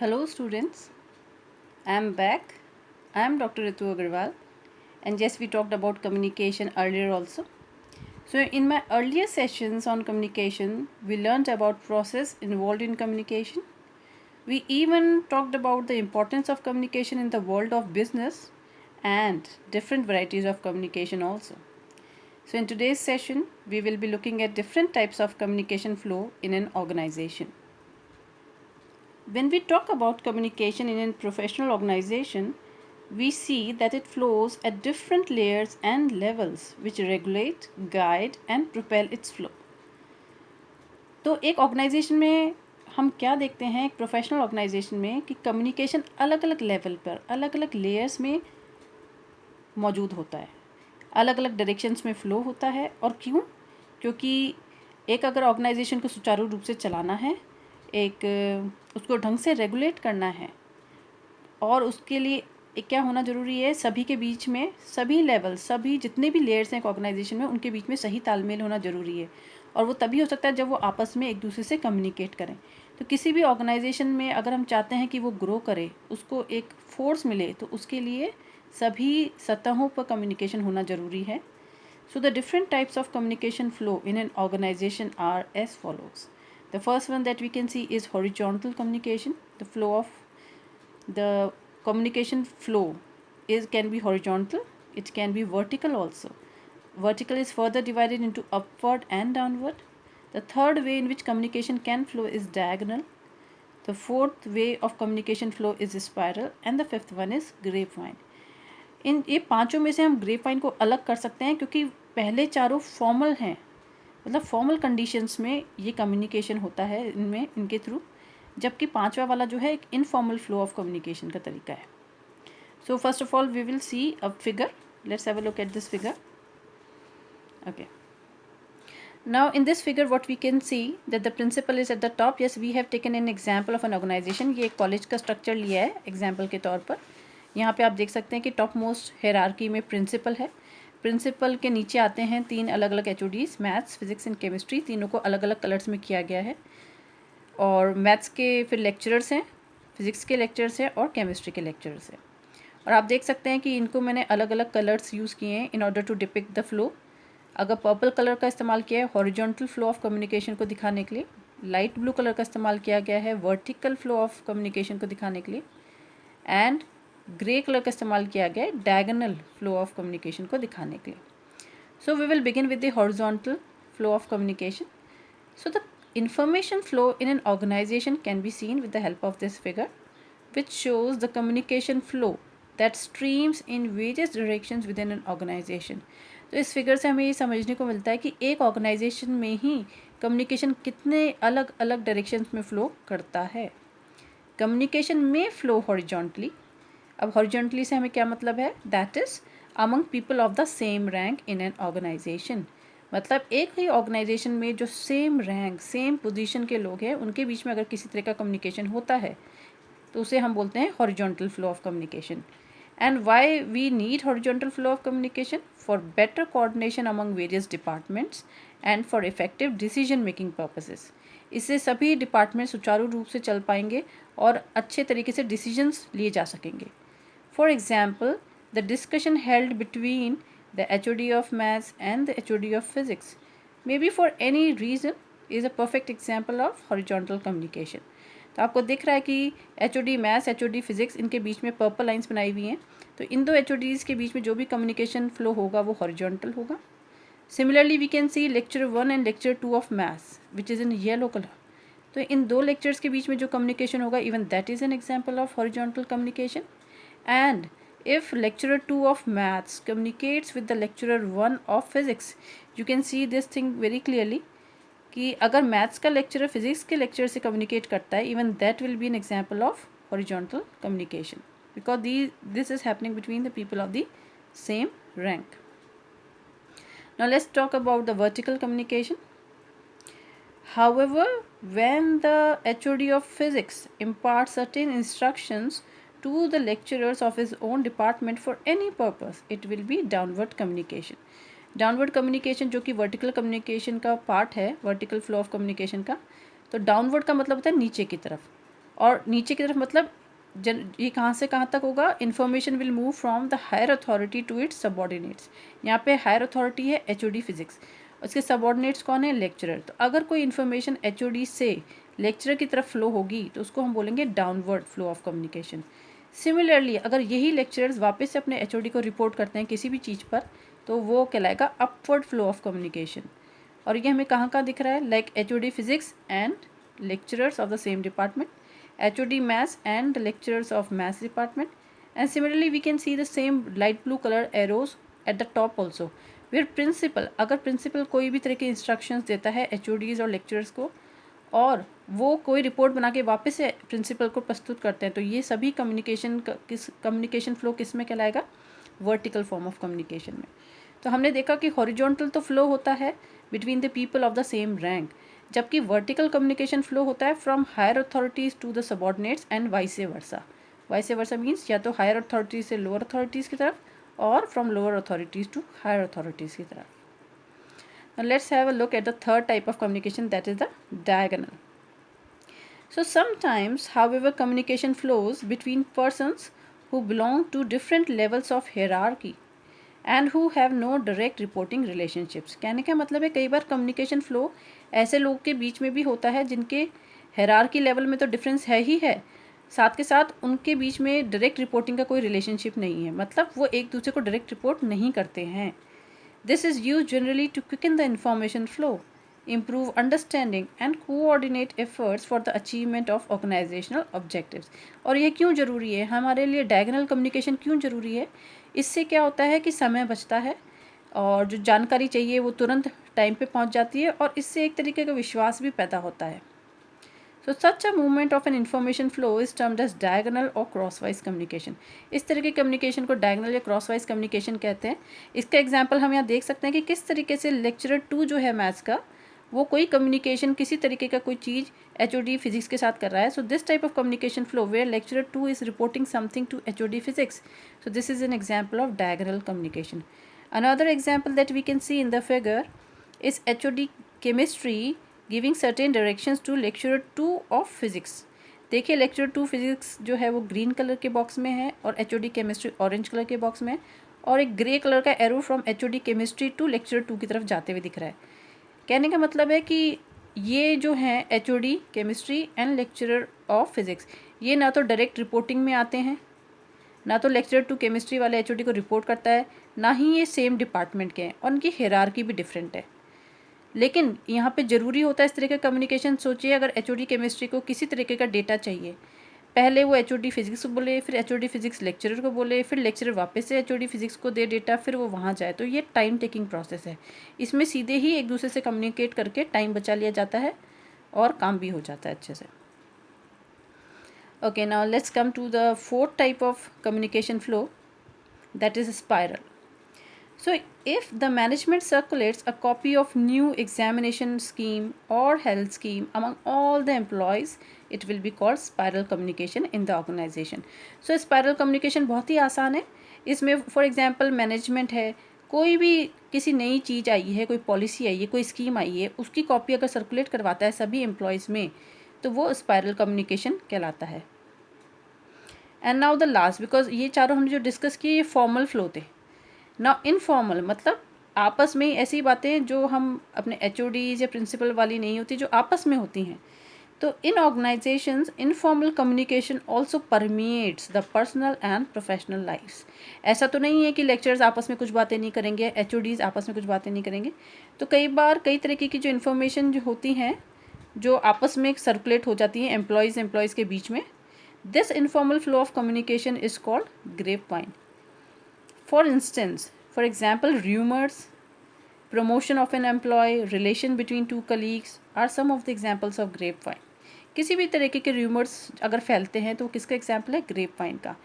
Hello students, I am back. I am Dr. Ritu Agarwal, and yes, we talked about communication earlier also. So in my earlier sessions on communication, we learned about process involved in communication. We even talked about the importance of communication in the world of business and different varieties of communication also. So in today's session, we will be looking at different types of communication flow in an organization. When we talk about communication in a professional organization, we see that it flows at different layers and levels which regulate, guide and propel its flow. तो एक organisation में हम क्या देखते हैं, एक professional organisation में, कि कम्युनिकेशन अलग अलग लेवल पर अलग अलग लेयर्स में मौजूद होता है, अलग अलग डायरेक्शंस में फ़्लो होता है। और क्यों? क्योंकि एक अगर ऑर्गेनाइजेशन को सुचारू रूप से चलाना है, एक उसको ढंग से रेगुलेट करना है, और उसके लिए एक क्या होना ज़रूरी है, सभी के बीच में सभी लेवल, सभी जितने भी लेयर्स हैं एक ऑर्गेनाइजेशन में, उनके बीच में सही तालमेल होना ज़रूरी है। और वो तभी हो सकता है जब वो आपस में एक दूसरे से कम्युनिकेट करें। तो किसी भी ऑर्गेनाइजेशन में अगर हम चाहते हैं कि वो ग्रो करे, उसको एक फोर्स मिले, तो उसके लिए सभी सतहों पर कम्युनिकेशन होना ज़रूरी है। So the different types of communication flow in an organization are as follows. The first one that we can see is horizontal communication. The flow of the communication flow can be horizontal, it can be vertical also. Vertical is further divided into upward and downward. The third way in which communication can flow is diagonal. The fourth way of communication flow is spiral, and the fifth one is grapevine. इन ये पांचों में से हम grapevine को अलग कर सकते हैं, क्योंकि पहले चारों फॉर्मल हैं, मतलब फॉर्मल कंडीशंस में ये कम्युनिकेशन होता है इनमें, इनके थ्रू, जबकि पांचवा वाला जो है एक इनफॉर्मल फ्लो ऑफ कम्युनिकेशन का तरीका है. So first of all we will see a figure. Let's have a look at this figure. Okay. Now in this figure what we can see that the principal is at the top. Yes, we have taken an example of an organization. ये एक college का structure लिया है example के तौर पर. यहाँ पे आप देख सकते हैं कि टॉप मोस्ट हेरारकी में प्रिंसिपल है. प्रिंसिपल के नीचे आते हैं तीन अलग अलग HODs, maths, physics and chemistry. तीनों को अलग अलग कलर्स में किया गया है. और मैथ्स के फिर लेक्चरर्स हैं, फिजिक्स के लेक्चरर्स हैं और केमिस्ट्री के लेक्चरर्स हैं. और आप देख सकते हैं कि इनको मैंने अलग अलग कलर्स यूज़ किए हैं in order to depict the flow. अगर पर्पल कलर का इस्तेमाल किया है हॉरिजॉन्टल फ्लो ऑफ कम्युनिकेशन को दिखाने के लिए, लाइट ब्लू कलर का इस्तेमाल किया गया है वर्टिकल फ्लो ऑफ कम्युनिकेशन को दिखाने के लिए, एंड ग्रे कलर का इस्तेमाल किया गया है डायगोनल फ्लो ऑफ कम्युनिकेशन को दिखाने के लिए. So we will begin with the horizontal flow of communication. So the information flow in an organization can be seen with the help of this figure, which shows the communication flow that streams in various directions within an organization. तो इस figure से हमें ये समझने को मिलता है कि एक ऑर्गेनाइजेशन में ही कम्युनिकेशन कितने अलग अलग डायरेक्शंस में फ़्लो करता है. कम्युनिकेशन में फ़्लो हॉरिजॉन्टली. अब हॉरिजॉन्टली से हमें क्या मतलब है? That is among people of the same rank in an organization. मतलब एक ही ऑर्गेनाइजेशन में जो सेम रैंक, सेम पोजीशन के लोग हैं, उनके बीच में अगर किसी तरह का कम्युनिकेशन होता है तो उसे हम बोलते हैं horizontal flow of communication. And why we need horizontal flow of communication? For better coordination among various departments and for effective decision making purposes. इससे सभी डिपार्टमेंट सुचारू रूप से चल पाएंगे और अच्छे तरीके से डिसीजंस लिए जा सकेंगे. For example, the discussion held between the HOD of maths and the HOD of physics, maybe for any reason, is a perfect example of horizontal communication. तो आपको दिख रहा है कि HOD मैथ्स, HOD फिजिक्स, इनके बीच में पर्पल लाइंस बनाई हुई हैं. तो इन दो HODs के बीच में जो भी कम्युनिकेशन फ्लो होगा वो हॉरिजॉन्टल होगा. Similarly we can see lecture 1 and lecture 2 of maths which is in yellow colour. तो इन दो लेक्चर्स के बीच में जो कम्युनिकेशन होगा, even that is an example of horizontal communication. And if lecturer 2 of maths communicates with the lecturer 1 of physics, you can see this thing very clearly कि अगर maths का लेक्चरर फिजिक्स के lecture से communicate करता है, even that will be N example of horizontal communication, because this is happening between the people of the same rank. Now let's talk about the vertical communication. However, when the HOD of physics imparts certain instructions to the lecturers of his own department for any purpose, it will be downward communication. Downward communication जो कि vertical communication का part है, vertical flow of communication का. तो downward का मतलब होता है नीचे की तरफ, और नीचे की तरफ मतलब ये कहाँ से कहाँ तक होगा, information will move from the higher authority to its subordinates. यहाँ पे हायर अथॉरिटी है HOD फिजिक्स, उसके सबऑर्डिनेट्स कौन है, लेक्चरर। तो अगर कोई इन्फॉर्मेशन HOD से लेक्चरर की तरफ फ्लो होगी तो उसको हम बोलेंगे downward flow of communication. Similarly अगर यही लेक्चरर्स वापस से अपने HOD को रिपोर्ट करते हैं किसी भी चीज़ पर, तो वो कहलाएगा अपवर्ड फ्लो ऑफ कम्युनिकेशन। और ये हमें कहाँ कहाँ दिख रहा है, like HOD physics and lecturers of the same department, HOD maths and the lecturers of maths department, and similarly we can see the same light blue color arrows at the top also, where principal, अगर principal कोई भी तरह के instructions देता है HODs और lecturers को और वो कोई रिपोर्ट बना के वापस से प्रिंसिपल को प्रस्तुत करते हैं, तो ये सभी कम्युनिकेशन फ्लो किस में कहलाएगा, वर्टिकल फॉर्म ऑफ कम्युनिकेशन में। तो हमने देखा कि हॉरिजॉन्टल तो फ्लो होता है between the people of the same rank, जबकि वर्टिकल कम्युनिकेशन फ्लो होता है from higher authorities to the subordinates and vice versa. Vice versa means या तो हायर अथॉरिटीज़ से लोअर अथॉरिटीज़ की तरफ और from lower authorities to higher authorities की तरफ। Now let's have a look at the third type of communication, that is the diagonal. So sometimes, however, communication flows between persons who belong to different levels of hierarchy and who have no direct reporting relationships. कहने का मतलब है कई बार communication flow ऐसे लोग के बीच में भी होता है जिनके hierarchy level में तो difference है ही है, साथ के साथ उनके बीच में direct reporting का कोई relationship नहीं है, मतलब वो एक दूसरे को direct report नहीं करते हैं। This is used generally to quicken the information flow, improve understanding and coordinate efforts for the achievement of organizational objectives. और ये क्यों ज़रूरी है, हमारे लिए diagonal communication क्यों ज़रूरी है, इससे क्या होता है कि समय बचता है और जो जानकारी चाहिए वो तुरंत टाइम पे पहुंच जाती है और इससे एक तरीके का विश्वास भी पैदा होता है। So such a movement of an information flow is termed as diagonal or crosswise communication. इस तरह के कम्युनिकेशन को diagonal या crosswise communication कहते हैं। इसका एग्जाम्पल हम यहाँ देख सकते हैं कि किस तरीके से लेक्चरर 2 जो है मैथ्स का, वो कोई कम्युनिकेशन किसी तरीके का कोई चीज़ HOD फिजिक्स के साथ कर रहा है। So this type of communication flow where lecturer 2 is reporting something to HOD physics, so this is an example of diagonal communication. Another example that we can see in the figure is HOD chemistry giving certain directions to lecturer 2 of physics. देखिए lecturer 2 physics जो है वो green colour के box में है और HOD chemistry orange colour के box में है और एक ग्रे कलर का arrow from HOD chemistry to lecturer 2 की तरफ जाते हुए दिख रहा है। कहने का मतलब है कि ये जो हैं HOD chemistry and lecturer of physics, ये ना तो डायरेक्ट रिपोर्टिंग में आते हैं, ना तो लेक्चरर 2 केमिस्ट्री वाले HOD को रिपोर्ट करता है, ना ही ये सेम डिपार्टमेंट के हैं और उनकी हायरार्की भी डिफरेंट है। लेकिन यहाँ पे ज़रूरी होता है इस तरह का कम्युनिकेशन। सोचिए अगर HOD केमिस्ट्री को किसी तरीके का डेटा चाहिए, पहले वो HOD फिजिक्स को बोले, फिर HOD फिजिक्स लेक्चरर को बोले, फिर लेक्चरर वापस से HOD फिजिक्स को दे डेटा, फिर वो वहाँ जाए, तो ये टाइम टेकिंग प्रोसेस है। इसमें सीधे ही एक दूसरे से कम्युनिकेट करके टाइम बचा लिया जाता है और काम भी हो जाता है अच्छे से। Okay, now let's come to the fourth type of communication flow, that is spiral. So if the management circulates a copy of new examination scheme or health scheme among all the employees, it will be called spiral communication in the organization. So spiral communication बहुत ही आसान है। इसमें for example management है, कोई भी किसी नई चीज़ आई है, कोई पॉलिसी आई है, कोई स्कीम आई है, उसकी कॉपी अगर सर्कुलेट करवाता है सभी एम्प्लॉयज़ में, तो वो स्पायरल कम्युनिकेशन कहलाता है। And now the last, because ये चारों हमने जो डिस्कस किए ये फॉर्मल फ्लो थे। ना इनफॉर्मल मतलब आपस में ऐसी बातें जो हम अपने HODs या प्रिंसिपल वाली नहीं होती, जो आपस में होती हैं। तो in organisations informal communication also permeates the personal and professional lifes. ऐसा तो नहीं है कि लेक्चरर्स आपस में कुछ बातें नहीं करेंगे, HODs आपस में कुछ बातें नहीं करेंगे। तो कई बार कई तरीके की जो इन्फॉर्मेशन जो होती हैं जो आपस में सर्कुलेट हो जाती हैं एम्प्लॉयज़ के बीच में, this informal flow of communication is called grapevine. For example, rumors, promotion of an employee, relation between two colleagues are some of the examples of grapevine. किसी भी तरीके के rumors अगर फैलते हैं तो किसका एग्जाम्पल है, grapevine का.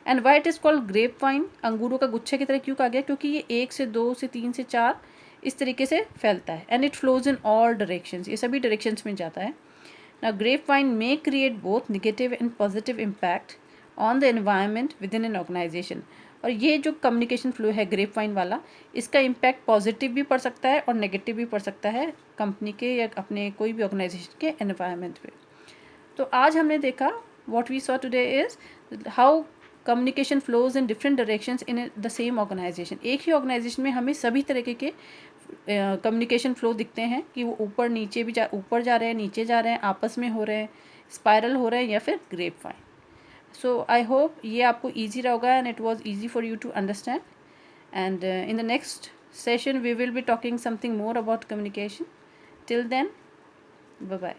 And why it is called grapevine, अंगूरों का गुच्छे की तरह क्यों कहा गया, क्योंकि ये 1 से 2 से 3 से 4 इस तरीके से फैलता है. And it flows in all directions, ये सभी डायरेक्शंस में जाता है. Now grapevine may create both negative and positive impact on the environment within an organization. और ये जो कम्युनिकेशन फ्लो है ग्रेपवाइन वाला, इसका इम्पैक्ट पॉजिटिव भी पड़ सकता है और नेगेटिव भी पड़ सकता है कंपनी के या अपने कोई भी ऑर्गेनाइजेशन के एनवायरनमेंट पे. तो आज हमने देखा what we saw today is how communication flows in different directions in the same organization. एक ही organization में हमें सभी तरीके के कम्युनिकेशन फ्लो दिखते हैं कि वो ऊपर नीचे भी ऊपर जा रहे हैं, नीचे जा रहे हैं, आपस में हो रहे हैं, स्पाइरल हो रहे हैं या फिर grapevine. So I hope ये आपको ईजी रहा होगा and it was easy for you to understand. And in the next session we will be talking something more about communication. Till then, bye bye.